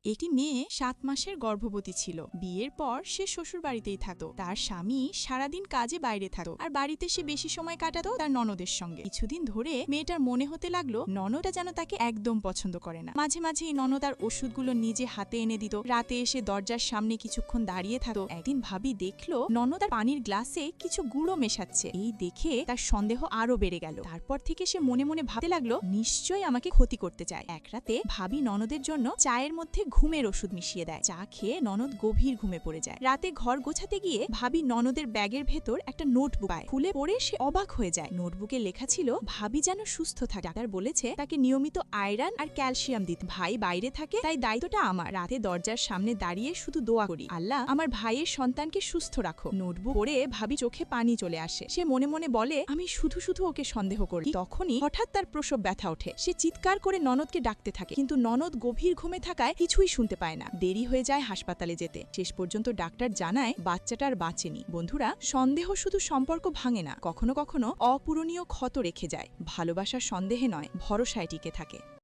একটি মেয়ে 7 মাসের গর্ভবতী ছিল। বিয়ের পর সে শ্বশুর বাড়িতেই থাকত। তার স্বামী সারাদিন কাজে বাইরে থাকত আর বাড়িতে সে বেশি সময় কাটাতো তার ননদের সঙ্গে। কিছুদিন ধরে মেয়েটার মনে হতে লাগলো ননদটা যেন তাকে একদম পছন্দ করে না। মাঝে মাঝে এই ননদ আর ওষুধগুলো নিজে হাতে এনে দিত। রাতে এসে দরজার সামনে কিছুক্ষণ দাঁড়িয়ে থাকতো। একদিন ভাবি দেখলো ননদ আর পানির গ্লাসে কিছু গুঁড়ো মেশাচ্ছে। এই দেখে তার সন্দেহ আরো বেড়ে গেল। তারপর থেকে সে মনে মনে ভাবতে লাগলো নিশ্চয়ই আমাকে ক্ষতি করতে চায়। এক রাতে ভাবি ননদের জন্য চায়ের মধ্যে ঘুমের ওষুধ মিশিয়ে দেয়। চা খেয়ে ননদ গভীর ঘুমে পড়ে যায়। রাতে ঘর গোছাতে গিয়ে ভাবি ননদের ব্যাগের ভেতর একটা নোটবুক পায়। খুলে পড়ে সে অবাক হয়ে যায়। নোটবুকে লেখা ছিল ভাবি যেন সুস্থ থাকে। ডাক্তার বলেছে তাকে নিয়মিত আয়রন আর ক্যালসিয়াম দিতে। ভাই বাইরে থাকে তাই দায়িত্বটা আমার। রাতে দরজার সামনে দাঁড়িয়ে শুধু দোয়া করি, আল্লাহ আমার ভাইয়ের সন্তানকে সুস্থ রাখো। নোটবুক পড়ে ভাবি চোখে পানি চলে আসে। সে মনে মনে বলে আমি শুধু শুধু ওকে সন্দেহ করি। তখনই হঠাৎ তার প্রসব ব্যথা ওঠে। সে চিৎকার করে ননদকে ডাকতে থাকে, কিন্তু ননদ গভীর ঘুমে থাকায় কিছুই শুনতে পায় না। দেরি হয়ে যায় হাসপাতালে যেতে। শেষ পর্যন্ত ডাক্তার জানায় বাচ্চাটা আর বাঁচেনি। বন্ধুরা, সন্দেহ শুধু সম্পর্ক ভাঙে না, কখনো কখনো অপূরণীয় ক্ষত রেখে যায়। ভালোবাসার সন্দেহে নয়, ভরসায় টিকে থাকে।